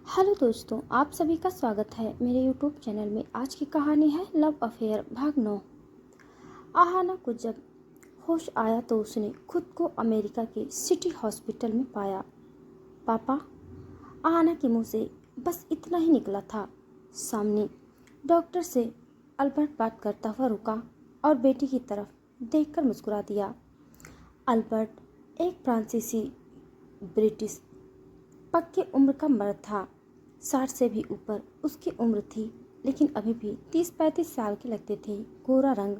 Hello दोस्तों, आप सभी का स्वागत है मेरे यूट्यूब चैनल में। आज की कहानी है लव अफेयर भाग 9। आहाना को जब होश आया तो उसने खुद को अमेरिका के सिटी हॉस्पिटल में पाया। पापा, आहाना के मुंह से बस इतना ही निकला था। सामने डॉक्टर से अल्बर्ट बात करता हुआ रुका और बेटी की तरफ देखकर मुस्कुरा दिया। अल्बर्ट एक फ्रांसीसी ब्रिटिश पक्के उम्र का मर्द था। 60 से भी ऊपर उसकी उम्र थी, लेकिन अभी भी 30-35 साल के लगते थे। गोरा रंग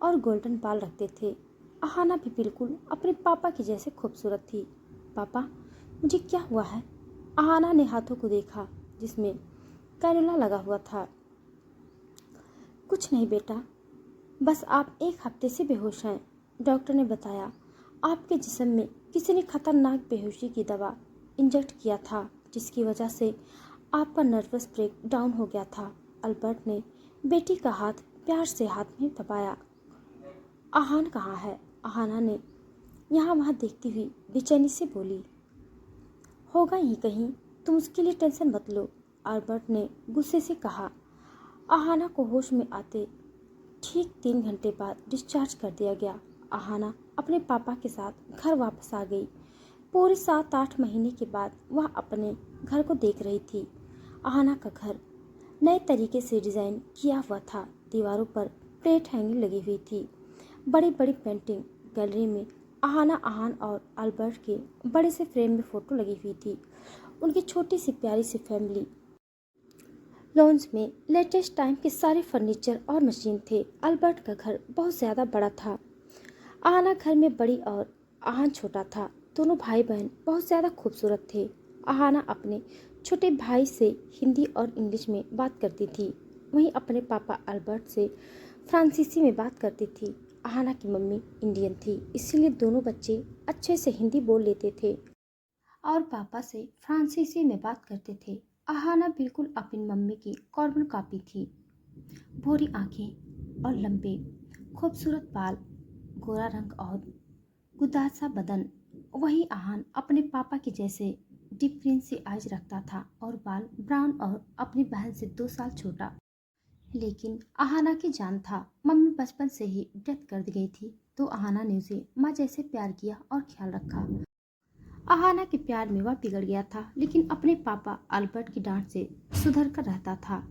और गोल्डन बाल रखते थे। आहाना भी बिल्कुल अपने पापा के जैसे खूबसूरत थी। पापा, मुझे क्या हुआ है? आहाना ने हाथों को देखा जिसमें कैनुला लगा हुआ था। कुछ नहीं बेटा, बस आप एक हफ्ते से बेहोश हैं, डॉक्टर ने बताया। आपके जिस्म में किसी ने खतरनाक बेहोशी की दवा इंजेक्ट किया था, जिसकी वजह से आपका नर्वस ब्रेक डाउन हो गया था। अल्बर्ट ने बेटी का हाथ प्यार से हाथ में दबाया। आहान कहाँ है? आहाना ने यहाँ वहाँ देखती हुई बेचैनी से बोली। होगा ही कहीं, तुम उसके लिए टेंशन मत लो, अल्बर्ट ने गुस्से से कहा। आहाना को होश में आते ठीक 3 घंटे बाद डिस्चार्ज कर दिया गया। आहाना अपने पापा के साथ घर वापस आ गई। पूरे 7-8 महीने के बाद वह अपने घर को देख रही थी। आहाना का घर नए तरीके से डिज़ाइन किया हुआ था। दीवारों पर प्लेट हैंगिंग लगी हुई थी। बड़ी बड़ी पेंटिंग। गैलरी में आहान और अल्बर्ट के बड़े से फ्रेम में फ़ोटो लगी हुई थी। उनकी छोटी सी प्यारी सी फैमिली। लॉन्ज में लेटेस्ट टाइम के सारे फर्नीचर और मशीन थे। अल्बर्ट का घर बहुत ज़्यादा बड़ा था। आहाना घर में बड़ी और आहान छोटा था। दोनों भाई बहन बहुत ज़्यादा खूबसूरत थे। आहाना अपने छोटे भाई से हिंदी और इंग्लिश में बात करती थी, वहीं अपने पापा अल्बर्ट से फ्रांसीसी में बात करती थी। आहाना की मम्मी इंडियन थी, इसीलिए दोनों बच्चे अच्छे से हिंदी बोल लेते थे और पापा से फ्रांसीसी में बात करते थे। आहाना बिल्कुल अपनी मम्मी की कार्बन कॉपी थी। भूरी आंखें और लंबे खूबसूरत बाल, गोरा रंग और गुदार सा बदन। वही आहान अपने पापा के जैसे डिफरेंट सी आइज रखता था और बाल ब्राउन और अपनी बहन से 2 साल छोटा। लेकिन आहाना की जान था। मम्मी बचपन से ही डेथ कर दी गई थी, तो आहाना ने उसे माँ जैसे प्यार किया और ख्याल रखा। आहाना के प्यार में वह बिगड़ गया था, लेकिन अपने पापा अल्बर्ट की डांट से सुधर कर रहता था।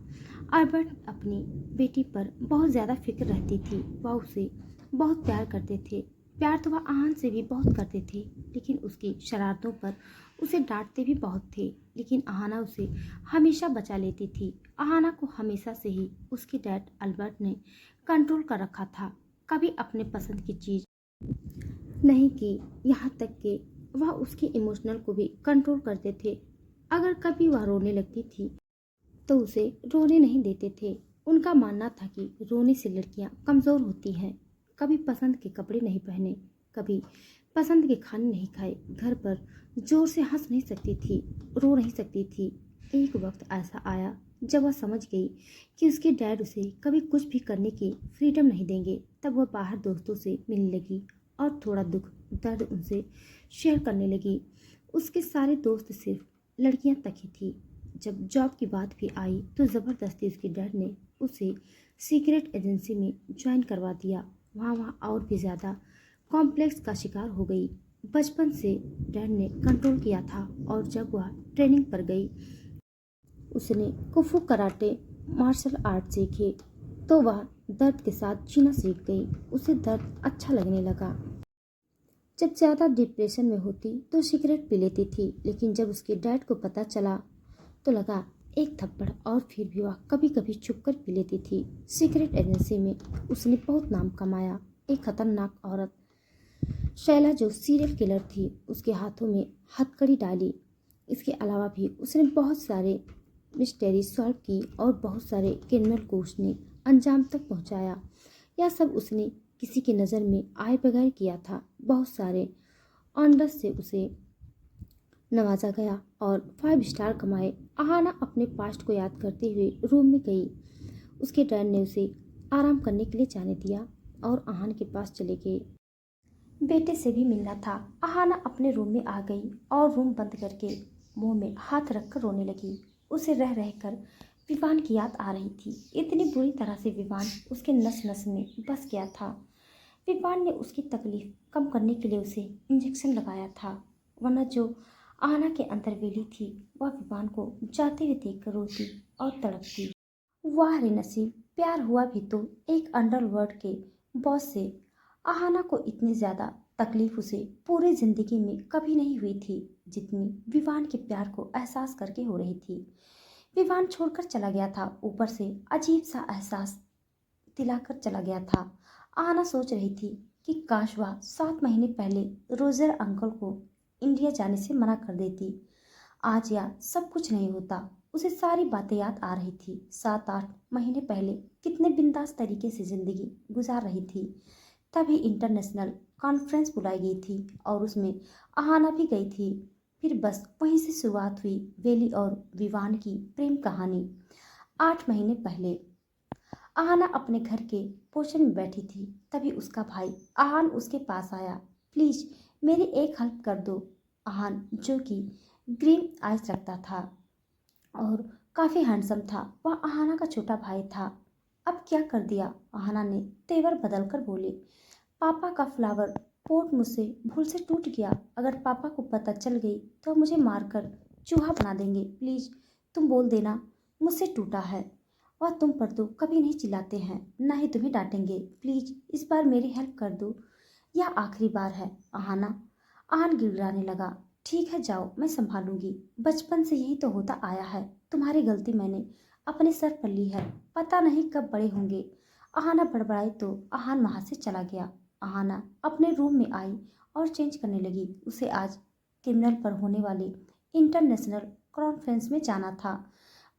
अल्बर्ट अपनी बेटी पर बहुत ज़्यादा फिक्र रहती थी। वह उसे बहुत प्यार करते थे। प्यार तो वह आहान से भी बहुत करते थे, लेकिन उसकी शरारतों पर उसे डांटते भी बहुत थे। लेकिन आहाना उसे हमेशा बचा लेती थी। आहाना को हमेशा से ही उसके डैड अल्बर्ट ने कंट्रोल कर रखा था। कभी अपने पसंद की चीज़ नहीं की, यहाँ तक कि वह उसके इमोशनल को भी कंट्रोल करते थे। अगर कभी वह रोने लगती थी तो उसे रोने नहीं देते थे। उनका मानना था कि रोने से लड़कियां कमज़ोर होती हैं। कभी पसंद के कपड़े नहीं पहने, कभी पसंद के खाने नहीं खाए, घर पर जोर से हंस नहीं सकती थी, रो नहीं सकती थी। एक वक्त ऐसा आया जब वह समझ गई कि उसके डैड उसे कभी कुछ भी करने की फ्रीडम नहीं देंगे। तब वह बाहर दोस्तों से मिलने लगी और थोड़ा दुख दर्द उनसे शेयर करने लगी। उसके सारे दोस्त सिर्फ लड़कियां तक ही थी। जब जॉब की बात भी आई तो ज़बरदस्ती उसके डैड ने उसे सीक्रेट एजेंसी में ज्वाइन करवा दिया। वहाँ और भी ज़्यादा कॉम्प्लेक्स का शिकार हो गई। बचपन से डैड ने कंट्रोल किया था और जब वह ट्रेनिंग पर गई, उसने कुफू कराटे मार्शल आर्ट सीखे, तो वह दर्द के साथ जीना सीख गई। उसे दर्द अच्छा लगने लगा। जब ज़्यादा डिप्रेशन में होती तो सिगरेट पी लेती थी, लेकिन जब उसके डैड को पता चला तो लगा एक थप्पड़, और फिर भी वह कभी कभी छुप कर पी लेती थी। सीक्रेट एजेंसी में उसने बहुत नाम कमाया। एक खतरनाक औरत शैला, जो सीरियल किलर थी, उसके हाथों में हथकड़ी डाली। इसके अलावा भी उसने बहुत सारे मिस्टेरी सॉल्व की और बहुत सारे क्रिमिनल को उसने अंजाम तक पहुंचाया। यह सब उसने किसी की नज़र में आए बगैर किया था। बहुत सारे ऑनर्स से उसे नवाजा गया और 5 स्टार कमाए। आहाना अपने पास्ट को याद करते हुए रूम में गई। उसके डैड ने उसे आराम करने के लिए जाने दिया और आहान के पास चले गए। बेटे से भी मिलना था। आहाना अपने रूम में आ गई और रूम बंद करके मुंह में हाथ रखकर रोने लगी। उसे रह रहकर विवान की याद आ रही थी। इतनी बुरी तरह से विवान उसके नस नस में बस गया था। विवान ने उसकी तकलीफ कम करने के लिए उसे इंजेक्शन लगाया था, वरना जो आहना के अंदर वेली थी वह विवान को जाते हुए देखकर रोती और तड़पती। वाह रे नसीब, प्यार हुआ भी तो एक अंडरवर्ल्ड के बॉस से। आहना को इतनी ज्यादा तकलीफ उसे पूरी जिंदगी में कभी नहीं हुई थी जितनी विवान के प्यार को एहसास करके हो रही थी। विवान छोड़कर चला गया था, ऊपर से अजीब सा एहसास दिलाकर चला गया था। आहना सोच रही थी कि काश वह 7 महीने पहले रोजर अंकल को इंडिया जाने से मना कर देती। आज या सब कुछ नहीं होता। उसे सारी बातें याद आ रही थी। 7-8 महीने पहले कितने बिंदास तरीके से जिंदगी गुजार रही थी। तभी इंटरनेशनल कॉन्फ्रेंस बुलाई गई थी और उसमें आहाना भी गई थी। फिर बस वहीं से शुरुआत हुई वेली और विवान की प्रेम कहानी। 8 महीने पहले आहाना अपने घर के पोर्शन में बैठी थी, तभी उसका भाई आहान उसके पास आया। प्लीज मेरी एक हेल्प कर दो। आहान, जो कि ग्रीन आइज रखता था और काफी हैंडसम था, वह आहाना का छोटा भाई था। अब क्या कर दिया, आहाना ने तेवर बदल कर बोली। पापा का फ्लावर पोट मुझसे भूल से टूट गया। अगर पापा को पता चल गई तो मुझे मारकर चूहा बना देंगे। प्लीज तुम बोल देना मुझसे टूटा है। वह तुम पर तो कभी नहीं चिल्लाते हैं, ना ही तुम्हें डांटेंगे। प्लीज इस बार मेरी हेल्प कर दो, यह आखिरी बार है। आहाना आहान गिड़गिड़ाने लगा। ठीक है जाओ, मैं संभालूंगी। बचपन से यही तो होता आया है। तुम्हारी गलती मैंने अपने सर पर ली है, पता नहीं कब बड़े होंगे। आहाना बड़बड़ाई तो आहान वहां से चला गया। आहाना अपने रूम में आई और चेंज करने लगी। उसे आज क्रिमिनल पर होने वाले इंटरनेशनल कॉन्फ्रेंस में जाना था।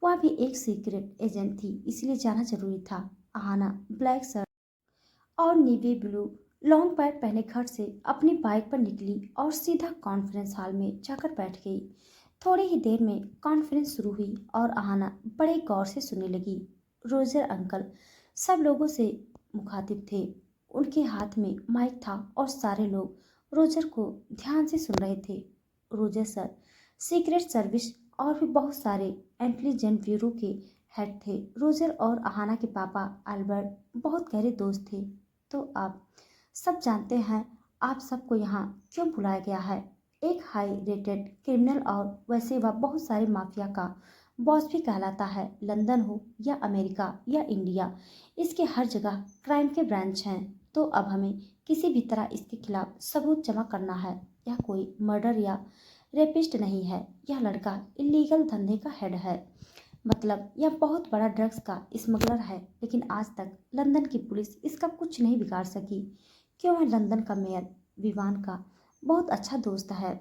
वह भी एक सीक्रेट एजेंट थी, इसलिए जाना जरूरी था। आहाना ब्लैक शर्ट और नेवी ब्लू लॉन्ग पैंट पहने घर से अपनी बाइक पर निकली और सीधा कॉन्फ्रेंस हॉल में जाकर बैठ गई। थोड़ी ही देर में कॉन्फ्रेंस शुरू हुई और आहाना बड़े गौर से सुनने लगी। रोजर अंकल सब लोगों से मुखातिब थे। उनके हाथ में माइक था और सारे लोग रोजर को ध्यान से सुन रहे थे। रोजर सर सीक्रेट सर्विस और भी बहुत सारे इंटेलिजेंट ब्यूरो के हेड थे। रोजर और आहाना के पापा अल्बर्ट बहुत गहरे दोस्त थे। तो आप सब जानते हैं आप सबको यहाँ क्यों बुलाया गया है। एक हाई रेटेड क्रिमिनल और वैसे वह बहुत सारे माफिया का बॉस भी कहलाता है। लंदन हो या अमेरिका या इंडिया, इसके हर जगह क्राइम के ब्रांच हैं। तो अब हमें किसी भी तरह इसके खिलाफ सबूत जमा करना है। यह कोई मर्डर या रेपिस्ट नहीं है, यह लड़का इलीगल धंधे का हेड है। मतलब यह बहुत बड़ा ड्रग्स का स्मगलर है, लेकिन आज तक लंदन की पुलिस इसका कुछ नहीं बिगाड़ सकी। क्यों है लंदन का मेयर विवान का बहुत अच्छा दोस्त है।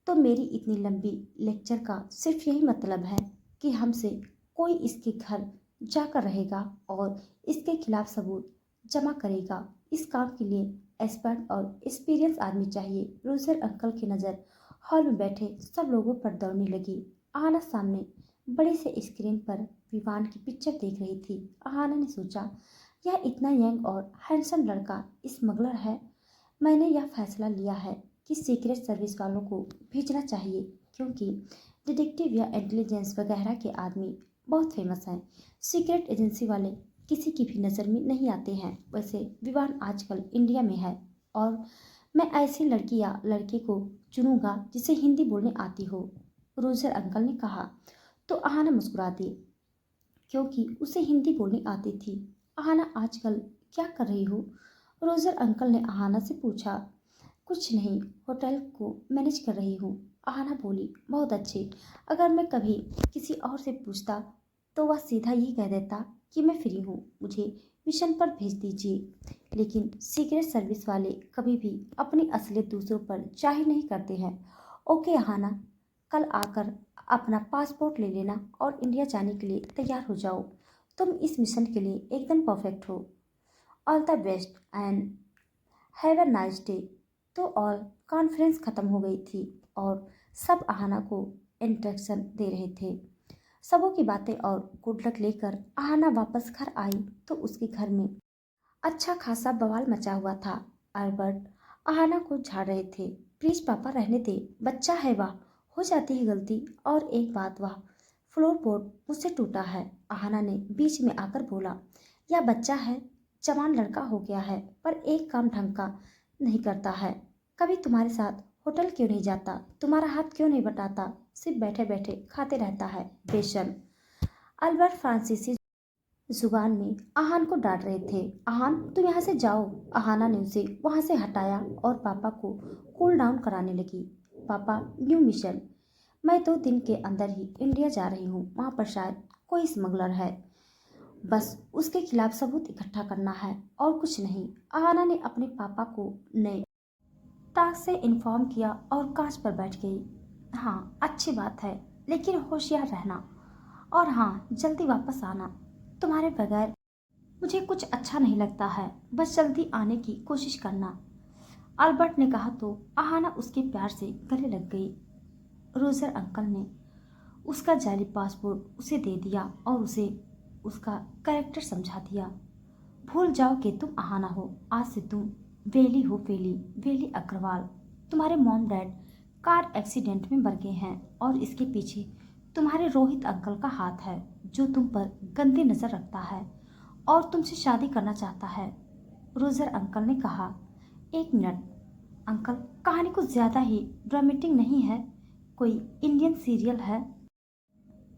तो मेरी इतनी लंबी लेक्चर का सिर्फ यही मतलब है कि हमसे कोई इसके घर जाकर रहेगा और इसके खिलाफ सबूत जमा करेगा। इस काम के लिए एक्सपर्ट और एक्सपीरियंस आदमी चाहिए। रोजर अंकल की नज़र हॉल में बैठे सब लोगों पर दौड़ने लगी। आना सामने बड़े से स्क्रीन पर विवान की पिक्चर देख रही थी। आहाना ने सोचा, यह इतना यंग और हैंडसम लड़का स्मगलर है। मैंने यह फैसला लिया है कि सीक्रेट सर्विस वालों को भेजना चाहिए, क्योंकि डिटेक्टिव या इंटेलिजेंस वगैरह के आदमी बहुत फेमस हैं। सीक्रेट एजेंसी वाले किसी की भी नज़र में नहीं आते हैं। वैसे विवान आजकल इंडिया में है और मैं ऐसी लड़की या लड़के को चुनूंगा जिसे हिंदी बोलने आती हो, रोजर अंकल ने कहा। तो आहाना मुस्कुरा दी, क्योंकि उसे हिंदी बोलनी आती थी। आहाना आजकल क्या कर रही हो, रोजर अंकल ने आहाना से पूछा। कुछ नहीं, होटल को मैनेज कर रही हूँ, आहाना बोली। बहुत अच्छे। अगर मैं कभी किसी और से पूछता तो वह सीधा यही कह देता कि मैं फ्री हूँ, मुझे मिशन पर भेज दीजिए। लेकिन सीक्रेट सर्विस वाले कभी भी अपनी असलियत दूसरों पर जाहिर नहीं करते हैं। ओके आहाना, कल आकर अपना पासपोर्ट ले लेना और इंडिया जाने के लिए तैयार हो जाओ। तुम इस मिशन के लिए एकदम परफेक्ट हो। All the best and have a nice day. तो ऑल कॉन्फ्रेंस खत्म हो गई थी और सब आहाना को इंस्ट्रक्शन दे रहे थे। सबों की बातें और गुड लक लेकर आहाना वापस घर आई तो उसके घर में अच्छा खासा बवाल मचा हुआ था। अल्बर्ट आहाना को झाड़ रहे थे। प्लीज पापा रहने दे, बच्चा है वह, हो जाती है गलती। और एक बात, वह फ्लोरबोर्ड मुझसे टूटा है। आहाना ने बीच में आकर बोला, यह बच्चा है, जवान लड़का हो गया है, पर एक काम ढंग का नहीं करता है। कभी तुम्हारे साथ होटल क्यों नहीं जाता, तुम्हारा हाथ क्यों नहीं बटाता, सिर्फ बैठे बैठे खाते रहता है, बेशर्म। अल्बर्ट फ्रांसीसी जुबान में आहान को डांट रहे थे। आहान, तुम यहाँ से जाओ। आहाना ने उसे वहां से हटाया और पापा को कूल डाउन कराने लगी। पापा, न्यू मिशन। मैं 2 दिन के अंदर ही इंडिया जा रही हूँ। वहाँ पर शायद कोई स्मगलर है, बस उसके खिलाफ सबूत इकट्ठा करना है और कुछ नहीं। आहाना ने अपने पापा को नए ताक से इन्फॉर्म किया और कांच पर बैठ गई। हाँ, अच्छी बात है, लेकिन होशियार रहना, और हाँ, जल्दी वापस आना। तुम्हारे बगैर मुझे कुछ अच्छा नहीं लगता है, बस जल्दी आने की कोशिश करना। अल्बर्ट ने कहा तो आहाना उसके प्यार से गले लग गई। रोजर अंकल ने उसका जाली पासपोर्ट उसे दे दिया और उसे उसका कैरेक्टर समझा दिया। भूल जाओ कि तुम आहाना हो, आज से तुम वेली हो, वेली अग्रवाल। तुम्हारे मॉम डैड कार एक्सीडेंट में मर गए हैं और इसके पीछे तुम्हारे रोहित अंकल का हाथ है, जो तुम पर गंदी नजर रखता है और तुमसे शादी करना चाहता है। रोजर अंकल ने कहा, 1 मिनट अंकल, कहानी कुछ ज्यादा ही ड्रामेटिक नहीं है? कोई इंडियन सीरियल है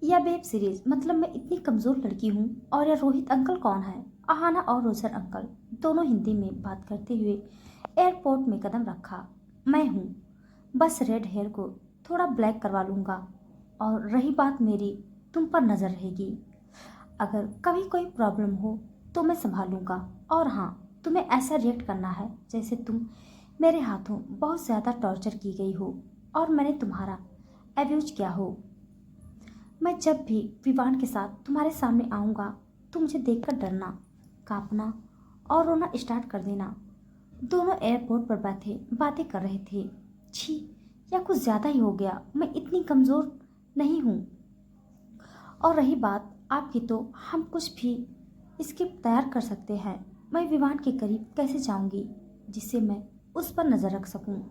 या वेब सीरीज? मतलब मैं इतनी कमजोर लड़की हूँ और यह रोहित अंकल कौन है? आहाना और रोजर अंकल दोनों हिंदी में बात करते हुए एयरपोर्ट में कदम रखा। मैं हूँ, बस रेड हेयर को थोड़ा ब्लैक करवा लूँगा, और रही बात मेरी, तुम पर नज़र रहेगी। अगर कभी कोई प्रॉब्लम हो तो मैं संभालूंगा। और हाँ, तुम्हें ऐसा रिएक्ट करना है जैसे तुम मेरे हाथों बहुत ज़्यादा टॉर्चर की गई हो और मैंने तुम्हारा एब्यूज किया हो। मैं जब भी विवान के साथ तुम्हारे सामने आऊँगा, तुम मुझे देखकर डरना, कांपना और रोना स्टार्ट कर देना। दोनों एयरपोर्ट पर बैठे बातें कर रहे थे। छी, यह कुछ ज़्यादा ही हो गया। मैं इतनी कमज़ोर नहीं हूँ। और रही बात आपकी, तो हम कुछ भी स्क्रिप्ट तैयार कर सकते हैं। मैं विवान के करीब कैसे जाऊंगी जिससे मैं उस पर नज़र रख सकूं?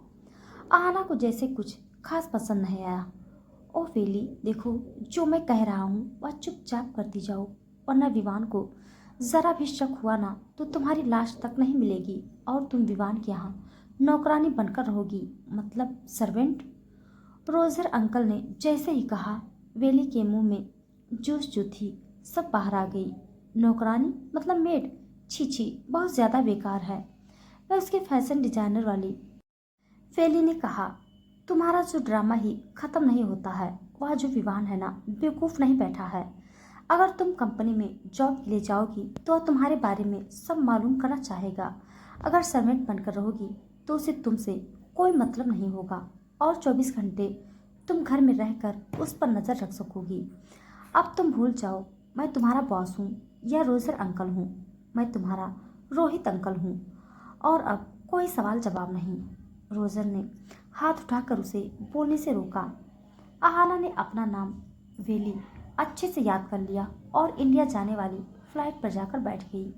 आहाना को जैसे कुछ खास पसंद नहीं आया। ओ वेली, देखो, जो मैं कह रहा हूँ वह चुपचाप करती जाओ, वरना विवान को ज़रा भी शक हुआ ना तो तुम्हारी लाश तक नहीं मिलेगी और तुम विवान के यहाँ नौकरानी बनकर रहोगी, मतलब सर्वेंट। रोजर अंकल ने जैसे ही कहा, वेली के मुंह में जूस जो थी सब बाहर आ गई। नौकरानी मतलब मेड? छी छी, बहुत ज़्यादा बेकार है। वह उसके फैशन डिजाइनर वाली वेली ने कहा, तुम्हारा जो ड्रामा ही खत्म नहीं होता है। वह जो विवान है ना, बेवकूफ़ नहीं बैठा है। अगर तुम कंपनी में जॉब के लिए जाओगी तो वह तुम्हारे बारे में सब मालूम करना चाहेगा। अगर सर्वेंट बनकर रहोगी तो उसे तुमसे कोई मतलब नहीं होगा और 24 घंटे तुम घर में रहकर उस पर नज़र रख सकोगी। अब तुम भूल जाओ, मैं तुम्हारा बॉस हूँ या रोजर अंकल हूँ, मैं तुम्हारा रोहित अंकल हूँ। और अब कोई सवाल जवाब नहीं। रोजर ने हाथ उठाकर उसे बोलने से रोका। आहाना ने अपना नाम वेली अच्छे से याद कर लिया और इंडिया जाने वाली फ्लाइट पर जाकर बैठ गई।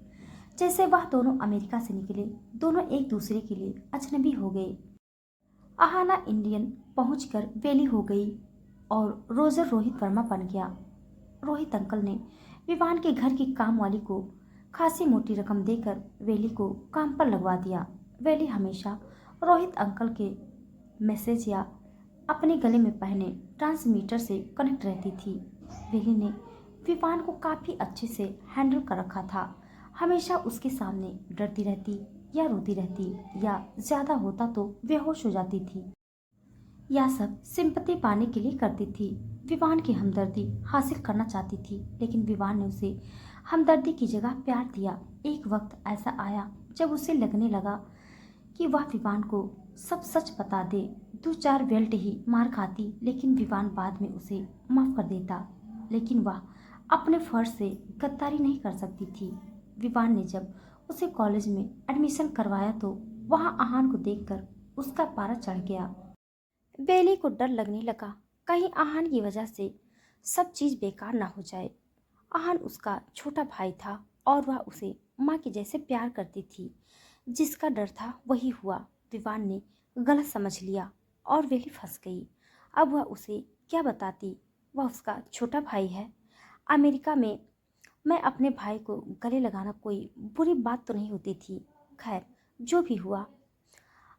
जैसे वह दोनों अमेरिका से निकले, दोनों एक दूसरे के लिए अजनबी हो गए। आहाना इंडियन पहुंचकर वेली हो गई और रोजर रोहित वर्मा बन गया। रोहित अंकल ने विवान के घर की काम वाली को खासी मोटी रकम देकर वेली को काम पर लगवा दिया। वेली हमेशा रोहित अंकल के मैसेज या अपने गले में पहने ट्रांसमीटर से कनेक्ट रहती थी। वेली ने विवान को काफ़ी अच्छे से हैंडल कर रखा था। हमेशा उसके सामने डरती रहती या रोती रहती या ज़्यादा होता तो बेहोश हो जाती थी। यह सब सिंपैथी पाने के लिए करती थी। विवान की हमदर्दी हासिल करना चाहती थी, लेकिन विवान ने उसे हमदर्दी की जगह प्यार दिया। एक वक्त ऐसा आया जब उसे लगने लगा कि वह विवान को सब सच बता दे। 2-4 बेल्ट ही मार खाती, लेकिन विवान बाद में उसे माफ कर देता। लेकिन वह अपने फर्ज से गद्दारी नहीं कर सकती थी। विवान ने जब उसे कॉलेज में एडमिशन करवाया तो वहाँ आहान को देखकर उसका पारा चढ़ गया। बेली को डर लगने लगा, कहीं आहान की वजह से सब चीज़ बेकार ना हो जाए। आहान उसका छोटा भाई था और वह उसे माँ के जैसे प्यार करती थी। जिसका डर था वही हुआ। विवान ने गलत समझ लिया और वेली फंस गई। अब वह उसे क्या बताती? वह उसका छोटा भाई है। अमेरिका में मैं अपने भाई को गले लगाना कोई बुरी बात तो नहीं होती थी। खैर, जो भी हुआ,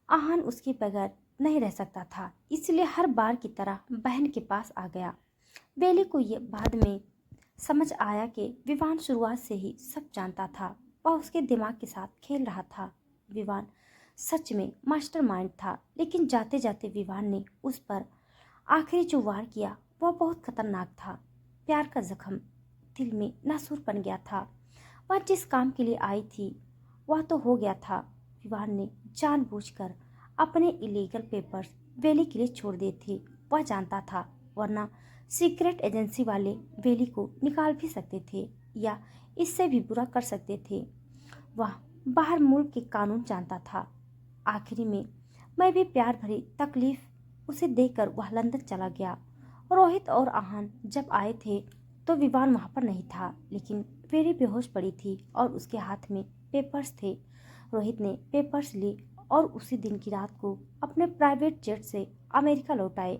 आहान उसके बगैर नहीं रह सकता था, इसलिए हर बार की तरह बहन के पास आ गया। बेली को ये बाद में समझ आया कि विवान शुरुआत से ही सब जानता था। वह उसके दिमाग के साथ खेल रहा था। विवान सच में मास्टरमाइंड था, लेकिन जाते जाते विवान ने उस पर आखिरी जो वार किया वह बहुत खतरनाक था। प्यार का जख्म दिल में नासूर बन गया था। वह जिस काम के लिए आई थी वह तो हो गया था। विवान ने जानबूझकर अपने इलीगल पेपर्स वेली के लिए छोड़ दिए थे। वह जानता था, वरना सीक्रेट एजेंसी वाले वेली को निकाल भी सकते थे या इससे भी बुरा कर सकते थे। वह बाहर मुल्क के कानून जानता था। आखिरी में मैं भी प्यार भरी तकलीफ उसे देकर वह लंदन चला गया। रोहित और आहान जब आए थे तो विवान वहाँ पर नहीं था, लेकिन वेली बेहोश पड़ी थी और उसके हाथ में पेपर्स थे। रोहित ने पेपर्स लिए और उसी दिन की रात को अपने प्राइवेट जेट से अमेरिका लौट आए।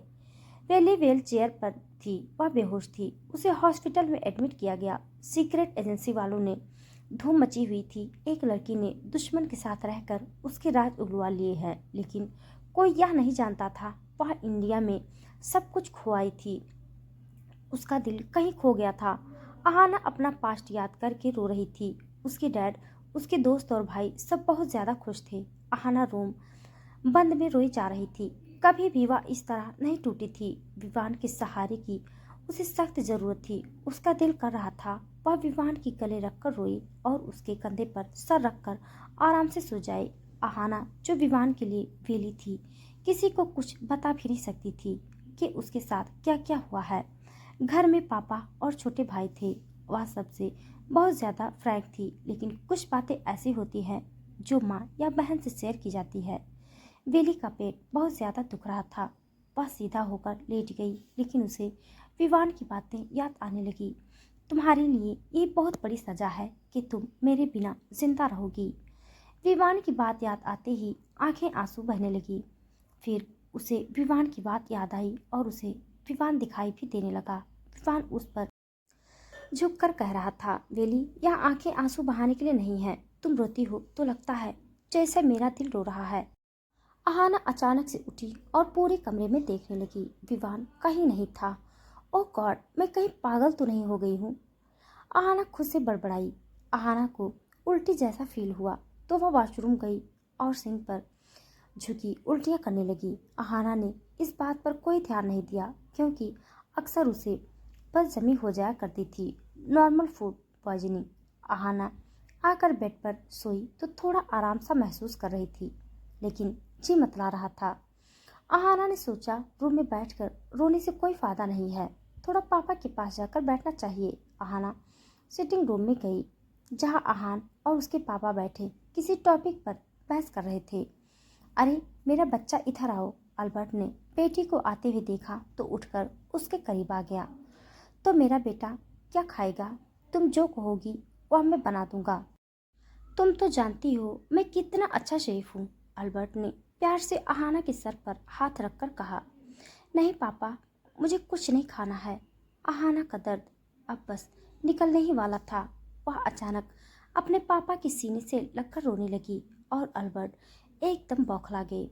वेली व्हील चेयर पर थी, वह बेहोश थी। उसे हॉस्पिटल में एडमिट किया गया। सीक्रेट एजेंसी वालों ने धूम मची हुई थी। एक लड़की ने दुश्मन के साथ रहकर उसके राज उगलवा लिए हैं, लेकिन कोई यह नहीं जानता था वह इंडिया में सब कुछ खोई थी। उसका दिल कहीं खो गया था। आहाना अपना पास्ट याद करके रो रही थी। उसके डैड, उसके दोस्त और भाई सब बहुत ज्यादा खुश थे। आहाना रूम बंद में रोई जा रही थी। कभी भी वह इस तरह नहीं टूटी थी। विवान के सहारे की उसे सख्त जरूरत थी। उसका दिल कर रहा था वह विवान की गले रखकर रोए और उसके कंधे पर सर रखकर आराम से सो जाए। आहाना जो विवान के लिए वेली थी, किसी को कुछ बता भी नहीं सकती थी कि उसके साथ क्या क्या हुआ है। घर में पापा और छोटे भाई थे। वह सबसे बहुत ज्यादा फ्रैंक थी, लेकिन कुछ बातें ऐसी होती हैं जो माँ या बहन से शेयर की जाती है। वेली का पेट बहुत ज्यादा दुख रहा था। वह सीधा होकर लेट गई, लेकिन उसे विवान की बातें याद आने लगी। तुम्हारे लिए ये बहुत बड़ी सजा है कि तुम मेरे बिना जिंदा रहोगी। विवान की बात याद आते ही आंखें आंसू बहने लगी। फिर उसे विवान की बात याद आई और उसे विवान दिखाई भी देने लगा। विवान उस पर झुककर कह रहा था, वेली, यह आंखें आंसू बहाने के लिए नहीं है। तुम रोती हो तो लगता है जैसे मेरा दिल रो रहा है। आहाना अचानक से उठी और पूरे कमरे में देखने लगी। विवान कहीं नहीं था। ओह गॉड, मैं कहीं पागल तो नहीं हो गई हूँ? आहाना खुद से बड़बड़ाई। आहाना को उल्टी जैसा फील हुआ तो वह वॉशरूम गई और सिंक पर झुकी उल्टियाँ करने लगी। आहाना ने इस बात पर कोई ध्यान नहीं दिया, क्योंकि अक्सर उसे बस जमी हो जाया करती थी नॉर्मल फूड पॉइजनिंग। आहाना आकर बेड पर सोई तो थोड़ा आराम सा महसूस कर रही थी, लेकिन जी मतला रहा था। आहाना ने सोचा, रूम में बैठकर रोने से कोई फायदा नहीं है, थोड़ा पापा के पास जाकर बैठना चाहिए। आहाना सिटिंग रूम में गई, जहां आहान और उसके पापा बैठे किसी टॉपिक पर बहस कर रहे थे। अरे मेरा बच्चा, इधर आओ। अल्बर्ट ने बेटी को आते हुए देखा तो उठकर उसके करीब आ गया। तो मेरा बेटा क्या खाएगा? तुम जो कहोगी वह मैं बना दूंगा। तुम तो जानती हो मैं कितना अच्छा शेफ हूँ। अल्बर्ट ने प्यार से आहाना के सर पर हाथ रखकर कहा। नहीं पापा, मुझे कुछ नहीं खाना है। आहाना का दर्द अब बस निकलने ही वाला था। वह अचानक अपने पापा के सीने से लगकर रोने लगी और अल्बर्ट एकदम बौखला गए।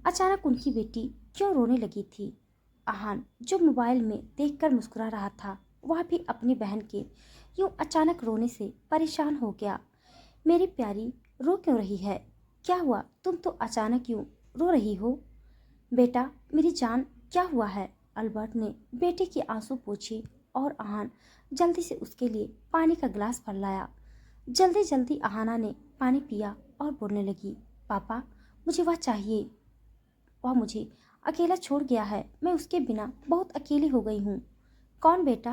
अचानक उनकी बेटी क्यों रोने लगी थी? आहान जो मोबाइल में देखकर मुस्कुरा रहा था, वह भी अपनी बहन के यूं अचानक रोने से परेशान हो गया। मेरी प्यारी, रो क्यों रही है? क्या हुआ? तुम तो अचानक यूं रो रही हो। बेटा मेरी जान, क्या हुआ है? अल्बर्ट ने बेटे के आंसू पोंछे और आहान जल्दी से उसके लिए पानी का गिलास भर लाया। जल्दी जल्दी आहाना ने पानी पिया और बोलने लगी, पापा मुझे वह चाहिए। वह मुझे अकेला छोड़ गया है। मैं उसके बिना बहुत अकेली हो गई हूँ। कौन बेटा?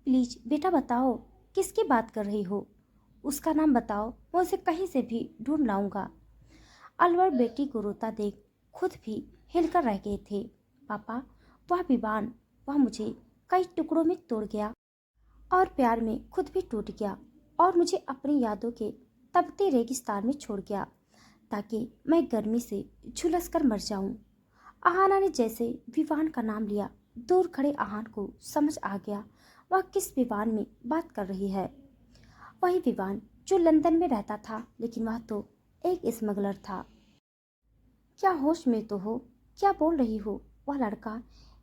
प्लीज बेटा बताओ, किसकी बात कर रही हो? उसका नाम बताओ, मैं उसे कहीं से भी ढूंढ लाऊंगा। अलवर बेटी को रोता देख खुद भी हिलकर रह गए थे। पापा, वह विवान, वह मुझे कई टुकड़ों में तोड़ गया और प्यार में खुद भी टूट गया और मुझे अपनी यादों के तपते रेगिस्तान में छोड़ गया ताकि मैं गर्मी से झुलस कर मर जाऊं। आहाना ने जैसे विवान का नाम लिया दूर खड़े आहान को समझ आ गया वह किस विवान में बात कर रही है। वही विवान जो लंदन में रहता था, लेकिन वह तो एक स्मगलर था। क्या होश में तो हो? क्या बोल रही हो? वह लड़का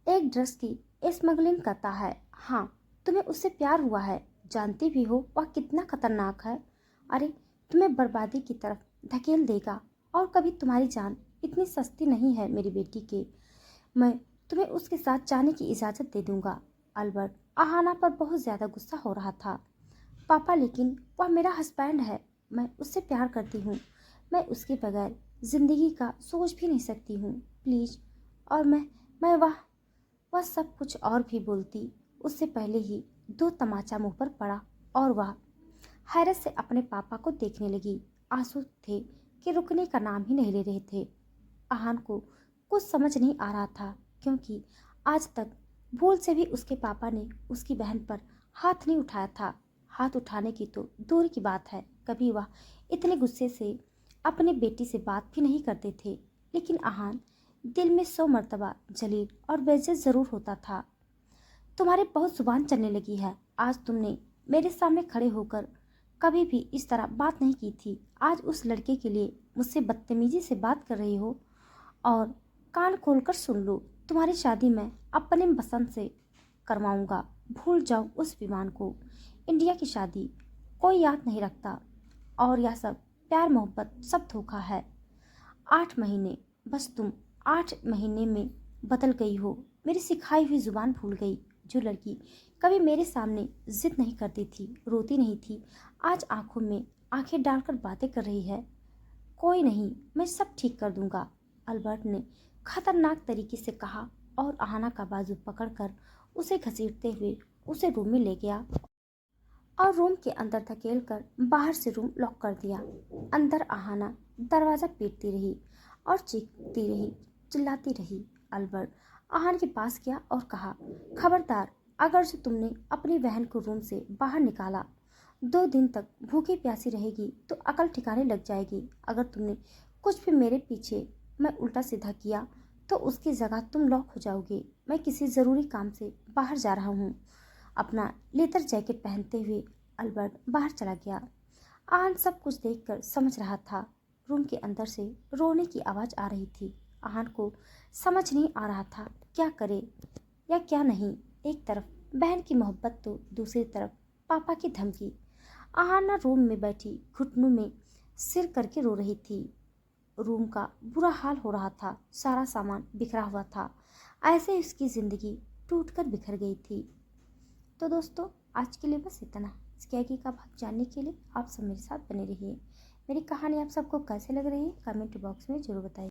एक ड्रग्स की स्मगलिंग करता है। हाँ, तुम्हें उससे प्यार हुआ है। जानती भी हो वह कितना खतरनाक है। अरे, तुम्हें बर्बादी की तरफ धकेल देगा। और कभी तुम्हारी जान इतनी सस्ती नहीं है मेरी बेटी के। मैं तुम्हें उसके साथ जाने की इजाज़त दे दूंगा। अल्बर्ट आहाना पर बहुत ज़्यादा गुस्सा हो रहा था। पापा, लेकिन वह मेरा हस्बैंड है। मैं उससे प्यार करती हूँ। मैं उसके बगैर जिंदगी का सोच भी नहीं सकती हूँ। प्लीज़। और मैं वह सब कुछ और भी बोलती, उससे पहले ही दो तमाचा मुंह पर पड़ा और वह हैरत से अपने पापा को देखने लगी। आंसू थे कि रुकने का नाम ही नहीं ले रहे थे। आहान को कुछ समझ नहीं आ रहा था, क्योंकि आज तक भूल से भी उसके पापा ने उसकी बहन पर हाथ नहीं उठाया था। हाथ उठाने की तो दूर की बात है, कभी वह इतने गुस्से से अपनी बेटी से बात भी नहीं करते थे। लेकिन आहान दिल में 100 मर्तबा जलील और बेइज्जत जरूर होता था। तुम्हारी बहुत जुबान चलने लगी है। आज तुमने मेरे सामने खड़े होकर कभी भी इस तरह बात नहीं की थी। आज उस लड़के के लिए मुझसे बदतमीजी से बात कर रही हो। और कान खोलकर सुन लो, तुम्हारी शादी मैं अपने पसंद से करवाऊंगा। भूल जाओ उस विमान को। इंडिया की शादी कोई याद नहीं रखता। और यह सब प्यार मोहब्बत सब धोखा है। 8 महीने, बस तुम 8 महीने में बदल गई हो। मेरी सिखाई हुई जुबान भूल गई। जो लड़की कभी मेरे सामने जिद नहीं करती थी, रोती नहीं थी, आज आंखों में आंखें डालकर बातें कर रही है। कोई नहीं, मैं सब ठीक कर दूंगा। अल्बर्ट ने खतरनाक तरीके से कहा और आहाना का बाजू पकड़कर उसे घसीटते हुए उसे रूम में ले गया और रूम के अंदर धकेल कर बाहर से रूम लॉक कर दिया। अंदर आहाना दरवाजा पीटती रही और चीखती रही, चिल्लाती रही। अल्बर्ट आहान के पास गया और कहा, खबरदार, अगर जो तुमने अपनी बहन को रूम से बाहर निकाला, 2 दिन तक भूखी प्यासी रहेगी तो अकल ठिकाने लग जाएगी। अगर तुमने कुछ भी मेरे पीछे मैं उल्टा सीधा किया तो उसकी जगह तुम लॉक हो जाओगे। मैं किसी ज़रूरी काम से बाहर जा रहा हूँ। अपना लेदर जैकेट पहनते हुए अल्बर्ट बाहर चला गया। आन सब कुछ देखकर समझ रहा था। रूम के अंदर से रोने की आवाज़ आ रही थी। आन को समझ नहीं आ रहा था क्या करे या क्या नहीं। एक तरफ बहन की मोहब्बत तो दूसरी तरफ पापा की धमकी। आहाना रूम में बैठी घुटनों में सिर करके रो रही थी। रूम का बुरा हाल हो रहा था। सारा सामान बिखरा हुआ था। ऐसे उसकी ज़िंदगी टूटकर बिखर गई थी। तो दोस्तों, आज के लिए बस इतना। इसके आगे का भाग जानने के लिए आप सब मेरे साथ बने रहिए। मेरी कहानी आप सबको कैसे लग रही है कमेंट बॉक्स में ज़रूर बताइए।